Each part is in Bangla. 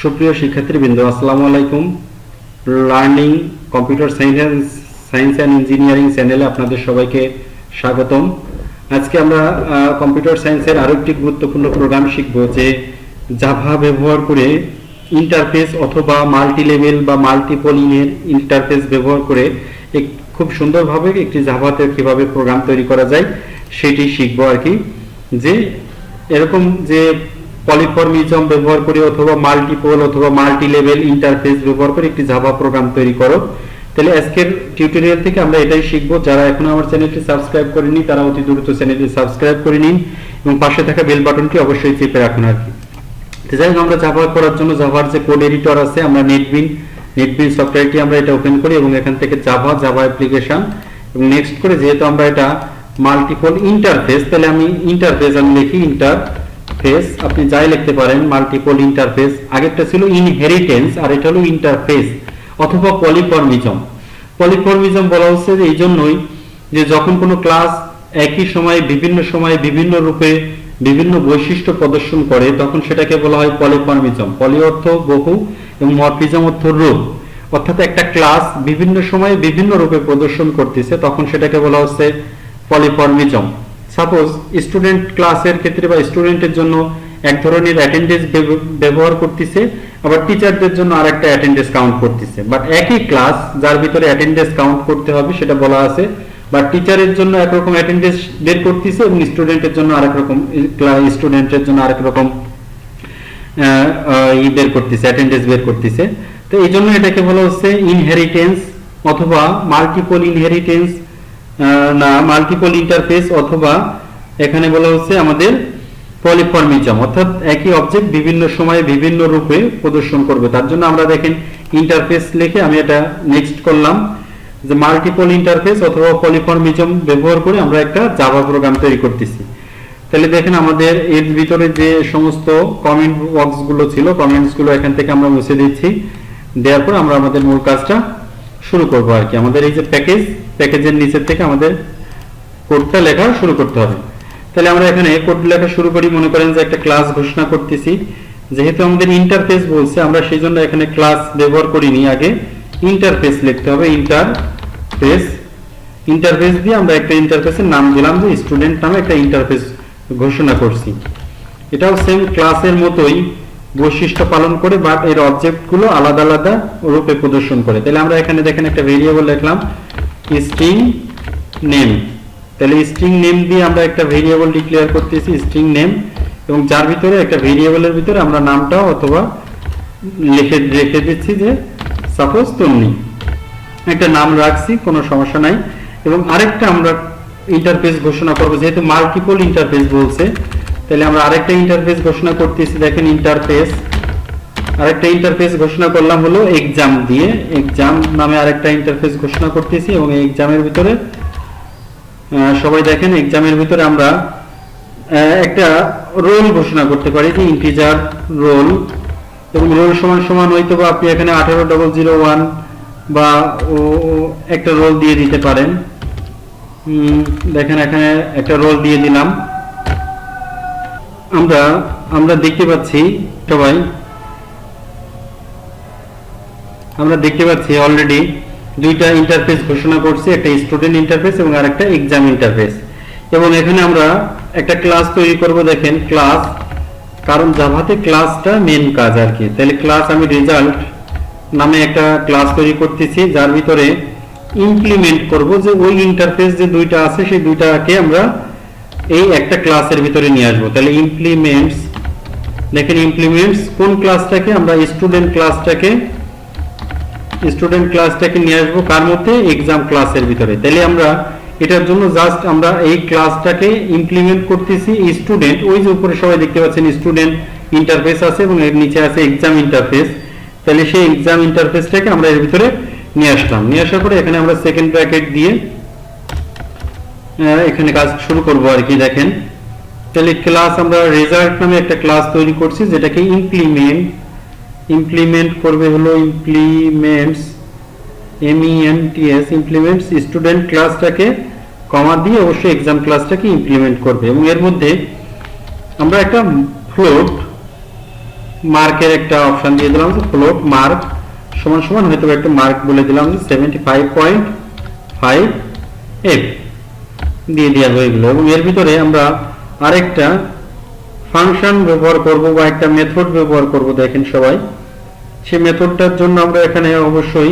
সুপ্রিয় শিক্ষার্থীবৃন্দ, আসসালামু আলাইকুম। Learning computer science and engineering চ্যানেলে আপনাদের সবাইকে স্বাগতম। আজকে আমরা কম্পিউটার সায়েন্সের আরো একটি গুরুত্বপূর্ণ প্রোগ্রাম শিখব, যে জাভা ব্যবহার করে ইন্টারফেস অথবা মাল্টি লেভেল বা মাল্টিপলিনের ইন্টারফেস ব্যবহার করে খুব সুন্দরভাবে একটি জাভাতে কিভাবে প্রোগ্রাম তৈরি করা যায় সেটি শিখবো আর কি। যে এরকম যে পলিফর্মিজম ব্যবহার করে অথবা মাল্টিপল অথবা মাল্টি লেভেল ইন্টারফেস ব্যবহার করে একটি জাভা প্রোগ্রাম তৈরি করো। তাহলে আজকের টিউটোরিয়াল থেকে আমরা এটাই শিখবো। যারা এখনো আমার চ্যানেলটি সাবস্ক্রাইব করেনি তারা অতি দ্রুত চ্যানেলটি সাবস্ক্রাইব করে নিন এবং পাশে থাকা বেল বাটনটি অবশ্যই চেপে রাখুন আর কি। যাই হোক, আমরা জাভা করার জন্য জাভার যে কোড এডিটর আছে, আমরা নেটবিন সফটওয়্যারটি আমরা এটা ওপেন করি এবং এখান থেকে জাভা অ্যাপ্লিকেশন এবং নেক্সট করে, যেহেতু আমরা এটা মাল্টিপল ইন্টারফেস, তাহলে আমি ইন্টারফেস লিখি ইন্টারফেস। আপনি যাই লিখতে পারেন, মাল্টিপল ইন্টারফেস। আগেরটা ছিল ইনহেরিটেন্স আর এটা হলো ইন্টারফেস অথবা পলিফর্মিজম বলা হচ্ছে এই জন্যই যে যখন কোনো ক্লাস একই সময়ে বিভিন্ন রূপে বিভিন্ন বৈশিষ্ট্য প্রদর্শন করে তখন সেটাকে বলা হয় পলিফর্মিজম। পলি অর্থ বহু এবং মরফিজম অর্থ রূপ, অর্থাৎ একটা ক্লাস বিভিন্ন সময়ে বিভিন্ন রূপে প্রদর্শন করতেছে তখন সেটাকে বলা হচ্ছে পলিফর্মিজম। সাপোজ স্টুডেন্ট ক্লাসের ক্ষেত্রে বা স্টুডেন্টের জন্য এক ধরনের অ্যাটেন্ডেন্স ব্যবহার করতেছে, আবার টিচারদের জন্য আরেকটা অ্যাটেন্ডেন্স কাউন্ট করতেছে। বাট একই ক্লাস যার ভিতরে অ্যাটেন্ডেন্স কাউন্ট করতে হবে সেটা বলা আছে, বা টিচারের জন্য একরকম অ্যাটেন্ডেন্স বের করতেছে এবং স্টুডেন্টের জন্য আরেক রকম বের করতেছে, অ্যাটেন্ডেন্স বের করতেছে। তো এই জন্য এটাকে বলা হচ্ছে ইনহেরিটেন্স অথবা মাল্টিপল ইনহেরিটেন্স, না মাল্টিপল ইন্টারফেস, অথবা এখানে বলা হচ্ছে আমাদের পলিফর্মিজম, অর্থাৎ একই অবজেক্ট বিভিন্ন সময়ে বিভিন্ন রূপে প্রদর্শন করবে। তার জন্য আমরা দেখেন ইন্টারফেস লিখে আমি এটা নেক্সট করলাম, যে মাল্টিপল ইন্টারফেস অথবা পলিফর্মিজম ব্যবহার করে আমরা একটা জাভা প্রোগ্রাম তৈরি করতেছি। তাহলে দেখেন আমাদের এর ভিতরে যে সমস্ত কমেন্ট বক্স গুলো ছিল, কমেন্টস গুলো এখান থেকে আমরা মুছে দিচ্ছি। দেওয়ার পর আমরা আমাদের মূল কাজটা শুরু করবো আর কি। আমাদের এই যে প্যাকেজের নিচের থেকে আমাদের কোডটা লেখা শুরু করতে হবে। তাহলে আমরা এখানে কোড লেখা শুরু করি। মনে করেন যে একটা ক্লাস ঘোষণা করতেছি, যেহেতু আমাদের ইন্টারফেস বলছে আমরা সেই জন্য এখানে ক্লাস ব্যবহার করিনি, আগে ইন্টারফেস লিখতে হবে। ইন্টারফেস দিয়ে আমরা একটা ইন্টারফেসের নাম দিলাম যে স্টুডেন্ট নামে একটা ইন্টারফেস ঘোষণা করছি। এটাও সেম ক্লাসের মতোই বৈশিষ্ট্য পালন করে, বাট এর অবজেক্ট গুলো আলাদা আলাদা রূপে প্রদর্শন করে। তাহলে আমরা এখানে দেখেন একটা ভেরিয়েবল লিখলাম স্ট্রিং নেম। তাহলে স্ট্রিং নেম দিয়ে আমরা একটা ভেরিয়েবল ডিক্লেয়ার করতেছি স্ট্রিং নেম, এবং যার ভিতরে একটা ভেরিয়েবলের ভিতরে আমরা নামটা অথবা রেখে দিচ্ছি যে সাপোজ তন্নি, একটা নাম রাখছি, কোনো সমস্যা নাই। এবং আরেকটা আমরা ইন্টারফেস ঘোষণা করব, যেহেতু মাল্টিপল ইন্টারফেস বলছে তাহলে আমরা আরেকটা ইন্টারফেস ঘোষণা করতেছি। দেখেন আরেকটা ইন্টারফেস ঘোষণা করলাম হলো এক্সাম দিয়ে, এক্সাম নামে আরেকটা ইন্টারফেস ঘোষণা করতেছি। এবং এই এক্সামের ভিতরে সবাই দেখেন এক্সামের ভিতরে আমরা একটা রোল ঘোষণা করতে পারি, যে ইন্টিজার রোল, এবং রোল সমান সমান হয়তো বা আপনি এখানে 18001 বা একটা রোল দিয়ে দিতে পারেন। দেখেন এখানে একটা রোল দিয়ে দিলাম। আমরা দেখতে পাচ্ছি সবাই, আমরা দেখতে পাচ্ছি অলরেডি দুইটা ইন্টারফেস ঘোষণা করছি, একটা স্টুডেন্ট ইন্টারফেস এবং আরেকটা এক্সাম ইন্টারফেস। এবং এখানে আমরা একটা ক্লাস তৈরি করব। দেখেন ক্লাস, কারণ জাভাতে ক্লাসটা মেন কাজ আর কি। তাহলে ক্লাস আমি রেজাল্ট নামে একটা ক্লাস তৈরি করতেছি, যার ভিতরে ইমপ্লিমেন্ট করব যে ওই ইন্টারফেস যে দুইটা আছে সেই দুইটাকে আমরা এই একটা ক্লাসের ভিতরে নিয়ে আসবো। তাহলে ইমপ্লিমেন্টস, দেখেন ইমপ্লিমেন্টস কোন ক্লাসটাকে, আমরা স্টুডেন্ট ক্লাসটাকে নিয়ে আসবো কার মধ্যে, এক্সাম ক্লাসের ভিতরে। তাহলে আমরা এটার জন্য জাস্ট আমরা এই ক্লাসটাকে ইমপ্লিমেন্ট করতেছি স্টুডেন্ট, ওই যে উপরে সবাই দেখতে পাচ্ছেন স্টুডেন্ট ইন্টারফেস আছে এবং এর নিচে আছে এক্সাম ইন্টারফেস। তাহলে সেই এক্সাম ইন্টারফেসটাকে আমরা এর ভিতরে নিয়ে আসলাম। নিয়ে আসার পরে এখানে আমরা সেকেন্ড ব্র্যাকেট দিয়ে এখানে কাজ শুরু করব আর কি। দেখেন তাহলে ক্লাস আমরা রেজাল্ট নামে একটা ক্লাস তৈরি করছি, যেটাকে ইমপ্লিমেন্ট করবে হলো ইমপ্লিমেন্টস স্টুডেন্ট ক্লাসটাকে কমা দিয়ে অবশ্যই এক্সাম ক্লাসটাকে ইমপ্লিমেন্ট করবে। এবং এর মধ্যে আমরা একটা ফ্লোট মার্কের একটা অপশন দিয়ে দিলাম যে ফ্লোট মার্ক সমান সমান হয়তো একটা মার্ক বলে দিলাম যে 75.5 এফ দিয়ে দেওয়া হয়ে গেল। এবং এর ভিতরে আমরা আরেকটা ফাংশন ব্যবহার করব বা একটা মেথড ব্যবহার করব। দেখেন সবাই, সেই মেথডটার জন্য আমরা এখানে অবশ্যই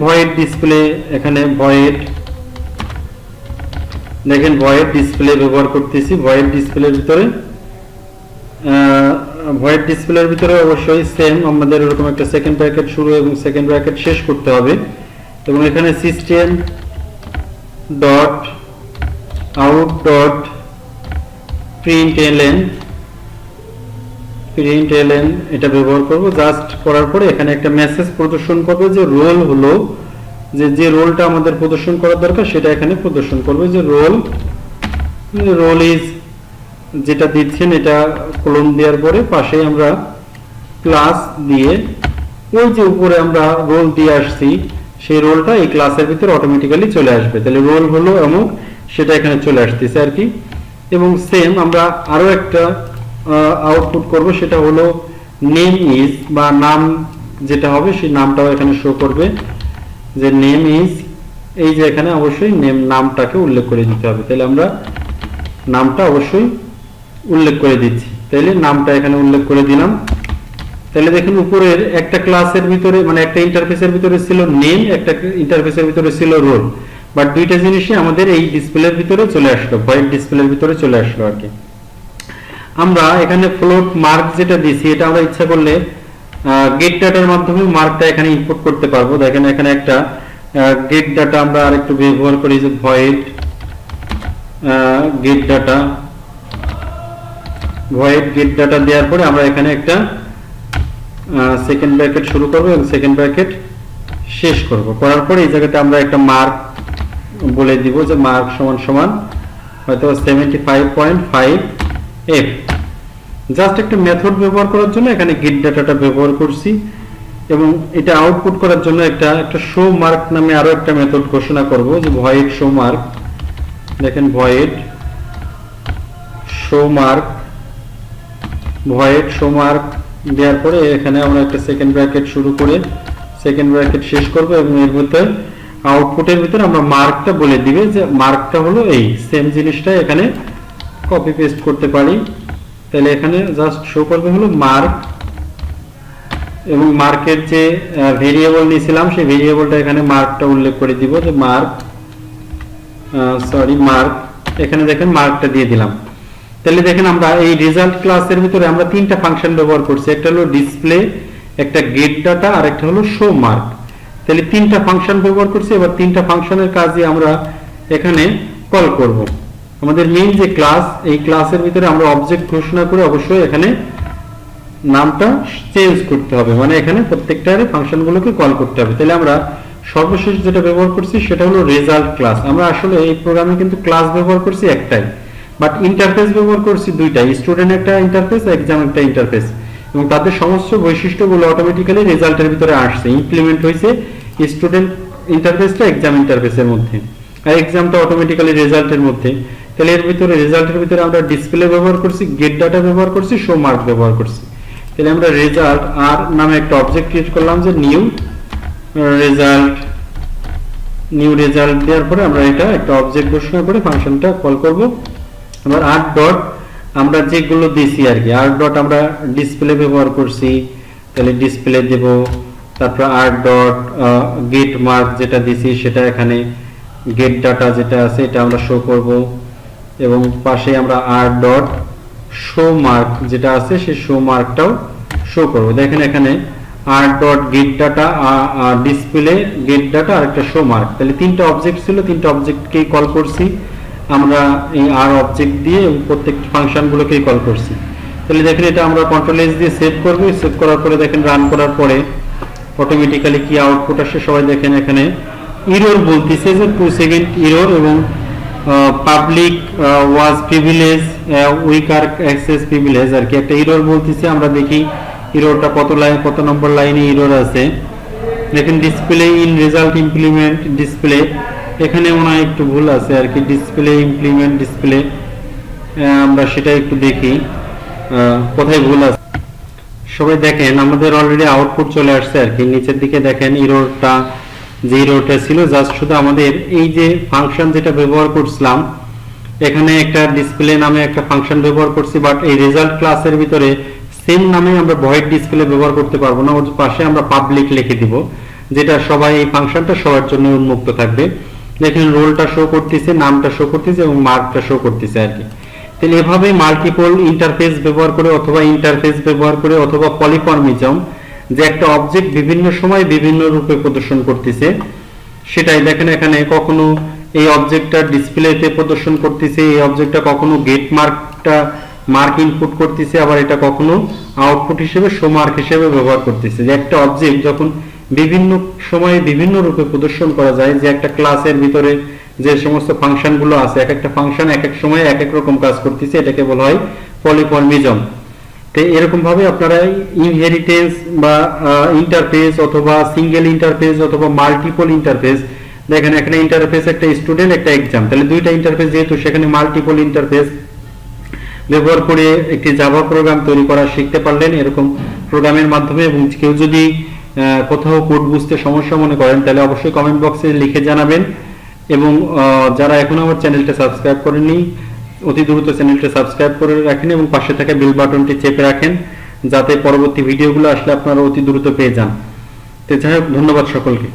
ভয়েড ডিসপ্লে, এখানে ভয়েড, দেখেন ভয়েড ডিসপ্লে ব্যবহার করতেছি। ভয়েড ডিসপ্লের ভিতরে অবশ্যই সেম আমাদের এরকম একটা সেকেন্ড ব্র্যাকেট শুরু এবং সেকেন্ড ব্র্যাকেট শেষ করতে হবে। এবং এখানে সিস্টেম ডট আউট ডট প্রিন্টএলএন এটা ব্যবহার করব। জাস্ট করার পরে এখানে একটা মেসেজ প্রদর্শন করবে যে রোল হলো, যে রোলটা আমাদের প্রদর্শন করার দরকার সেটা এখানে প্রদর্শন করবে যে রোল ইজ, যেটা দিচ্ছেন এটা কলম দেওয়ার পরে পাশে আমরা ক্লাস দিয়ে ওই যে উপরে আমরা রোল দিয়ে আসছি সেই রোলটা এই ক্লাসের ভিতরে অটোমেটিক্যালি চলে আসবে। তাহলে রোল হলো অমুক, সেটা এখানে চলে আসতেছে আর কি। এবং সেম আমরা আরো একটা আউটপুট করব, সেটা হলো নেম ইজ, বা নাম যেটা হবে সেই নামটাও এখানে শো করবে যে নেম ইজ। এই যে এখানে অবশ্যই নামটাকে উল্লেখ করে দিতে হবে। তাহলে আমরা নামটা অবশ্যই উল্লেখ করে দিচ্ছি। তাহলে নামটা এখানে উল্লেখ করে দিলাম। তাহলে দেখুন উপরের একটা ক্লাসের ভিতরে মানে একটা ইন্টারফেসের ভিতরে ছিল নেম, একটা ইন্টারফেসের ভিতরে ছিল রোল, বাট দুইটা জিনিসই আমাদের এই ডিসপ্লের ভিতরে চলে আসলো, হোয়াইট ডিসপ্লের ভিতরে চলে আসলো আর কি। আমরা এখানে ফ্লোট মার্ক যেটা দিছি এটা আমরা ইচ্ছা করলে গেট ডাটার মাধ্যমে মার্কটা এখানে ইনপুট করতে পারবো। দেখেন এখানে একটা গেট ডাটা আমরা আরেকটু ব্যবহার করি যে ভয়েড গেট ডাটা দেওয়ার পরে আমরা এখানে একটা সেকেন্ড ব্র্যাকেট শুরু করব এবং সেকেন্ড ব্র্যাকেট শেষ করব। করার পরে এই জায়গাতে আমরা একটা মার্ক বলে দিব যে মার্ক সমান সমান হয়তো 75.5 এফ। জাস্ট একটা মেথড ব্যবহার করার জন্য এখানে গেট ডাটাটা ব্যবহার করছি এবং এটা আউটপুট করার জন্য একটা শো মার্ক নামে আরো একটা মেথড ঘোষণা করব যে ভয়েড শো মার্ক। দেখেন ভয়েড শো মার্ক দেওয়ার পরে এখানে আমরা একটা সেকেন্ড ব্র্যাকেট শুরু করে সেকেন্ড ব্র্যাকেট শেষ করব এবং এর ভিতরে আউটপুটের ভিতরে আমরা মার্কটা বলে দিবে যে মার্কটা হলো এই সেম জিনিসটা এখানে কপি পেস্ট করতে পারি। তাহলে এখানে জাস্ট শো করবে হলো মার্ক এবং মার্কের যে ভেরিয়েবল নিয়েছিলাম সেই ভেরিয়েবলটা এখানে মার্কটা উল্লেখ করে দিব যে মার্ক এখানে দেখেন মার্কটা দিয়ে দিলাম। তাহলে দেখেন আমরা এই রেজাল্ট ক্লাসের ভিতরে আমরা তিনটা ফাংশন ব্যবহার করছি, একটা হলো ডিসপ্লে, একটা গেট ডাটা আর একটা হলো শো মার্ক। তাহলে তিনটা ফাংশন ব্যবহার করছি। এবার তিনটা ফাংশনের কাজে আমরা এখানে কল করব। আমাদের মেইন যে ক্লাস, এই ক্লাসের ভিতরে আমরা অবজেক্ট ঘোষণা করে অবশ্যই এখানে নামটা চেঞ্জ করতে হবে, মানে এখানে প্রত্যেকটার ফাংশনগুলোকে কল করতে হবে। তাহলে আমরা সর্বশেষ যেটা ব্যবহার করছি সেটা হলো রেজাল্ট ক্লাস। আমরা আসলে এই প্রোগ্রামে কিন্তু ক্লাস ব্যবহার করছি একটাই, বাট ইন্টারফেস ব্যবহার করছি দুইটা, স্টুডেন্ট একটা ইন্টারফেস, এক্সাম একটা ইন্টারফেস, এবং তাদের সমস্ত বৈশিষ্ট্যগুলো অটোমেটিক্যালি রেজাল্টের ভিতরে আসছে, ইমপ্লিমেন্ট হয়েছে স্টুডেন্ট ইন্টারফেসটা এক্সাম ইন্টারফেসের মধ্যে আর এক্সামটা অটোমেটিক্যালি রেজাল্টের মধ্যে। তাহলে এর ভিতরে রেজাল্টের ভিতরে আমরা ডিসপ্লে ব্যবহার করছি, গেট ডাটা ব্যবহার করছি, শো মার্ক ব্যবহার করছি। তাহলে আমরা রেজাল্ট আর নামে একটা অবজেক্ট ক্রিয়েট করলাম যে নিউ রেজাল্ট দেওয়ার পরে আমরা এটা একটা অবজেক্ট ঘোষণা করে ফাংশনটা কল করব। আবার আর ডট আমরা যেগুলো দিছি আর কি, আর ডট আমরা ডিসপ্লে ব্যবহার করছি, তাহলে ডিসপ্লে দেব। তারপর আর ডট গেট মার্ক যেটা দিছি সেটা এখানে গেট ডাটা যেটা আছে এটা আমরা শো করব এবং পাশে আমরা আর ডট শো মার্ক যেটা আছে সেই শো মার্কটাও শো করব। দেখেন এখানে আর dot get data, display, get data আর একটা শো মার্ক, তাহলে তিনটা অবজেক্ট ছিল, তিনটা অবজেক্টকেই কল করছি আমরা এই আর অবজেক্ট দিয়ে এবং প্রত্যেক ফাংশনগুলোকেই কল করছি। তাহলে দেখেন এটা আমরা কন্ট্রোল এস দিয়ে সেভ করব। সেভ করার পরে দেখেন রান করার পরে অটোমেটিক্যালি কি আউটপুট আসে সবাই দেখেন। এখানে এরর বলতেছে যে 2 সেকেন্ড এরর এবং পাবলিক ওয়াজ প্রিভিলেজ উইকার অ্যাক্সেস প্রিভিলেজ আর কি একটা এরর বলতেছে। আমরা দেখি এররটা কত নম্বর লাইনে এরর আছে। দেখেন display in result implement display, এখানে মনে হয় একটু ভুল আছে আর কি, ডিসপ্লে ইমপ্লিমেন্ট ডিসপ্লে, আমরা সেটা একটু দেখি কোথায় ভুল আছে। সবাই দেখেন আমাদের অলরেডি আউটপুট চলে আসছে আর কি। নিচের দিকে দেখেন এররটা, যে এররটা ছিল জাস্ট শুধু আমাদের এই যে ফাংশন যেটা ব্যবহার করছিলাম, এখানে একটা ডিসপ্লে নামে একটা ফাংশন ব্যবহার করছি, বাট এই রেজাল্ট ক্লাসের ভিতরে সেম নামে আমরা ভয়েড ডিসপ্লে ব্যবহার করতে পারবো না, ওর পাশে আমরা পাবলিক লিখে দিব, যেটা সবাই এই ফাংশনটা সবার জন্য উন্মুক্ত থাকবে। দেখেন রোলটা শো করতেছে, নামটা শো করতেছে এবং মার্কটা শো করতেছে আর কি। তাহলে এভাবে মাল্টিপল ইন্টারফেস ব্যবহার করে অথবা ইন্টারফেস ব্যবহার করে অথবা পলিফর্মিজম, যে একটা অবজেক্ট বিভিন্ন সময় বিভিন্ন রূপে প্রদর্শন করতেছে, সেটাই দেখেন এখানে কখনো এই অবজেক্টটা ডিসপ্লেতে প্রদর্শন করতেছে, এই অবজেক্টটা কখনো গেট মার্কটা মার্ক ইনপুট করতেছে, আবার এটা কখনো আউটপুট হিসেবে শো মার্ক হিসেবে ব্যবহার করতেছে। যে একটা অবজেক্ট যখন বিভিন্ন সময়ে বিভিন্ন রূপে প্রদর্শন করা যায়, যে একটা ক্লাসের ভিতরে যে সমস্ত ফাংশনগুলো আছে, এক একটা ফাংশন এক এক সময় এক এক রকম কাজ করতেছে, এটাকে বলা হয় পলিফর্মিজম। তো এরকম ভাবে আপনারা ইনহেরিটেন্স বা ইন্টারফেস অথবা সিঙ্গেল ইন্টারফেস অথবা মাল্টিপল ইন্টারফেস, দেখেন এখানে ইন্টারফেস একটা স্টুডেন্ট একটা এক্সাম, তাহলে দুইটা ইন্টারফেস যেহেতু, সেখানে মাল্টিপল ইন্টারফেস ব্যবহার করে একটি জাভা প্রোগ্রাম তৈরি করা শিখতে পারলেন এরকম প্রোগ্রামের মাধ্যমে। এবং কেউ যদি কোথাও কোড বুঝতে সমস্যা মনে করেন তাহলে অবশ্যই কমেন্ট বক্সে লিখে জানাবেন। এবং যারা এখনো আমার চ্যানেলটা সাবস্ক্রাইব করেননি, অতি দ্রুত চ্যানেলটা সাবস্ক্রাইব করে রাখেন এবং পাশে থাকা বেল বাটনটি চেপে রাখেন, যাতে পরবর্তী ভিডিওগুলো আসলে আপনারা অতি দ্রুত পেয়ে যান। তো যাই হোক, ধন্যবাদ সকলকে।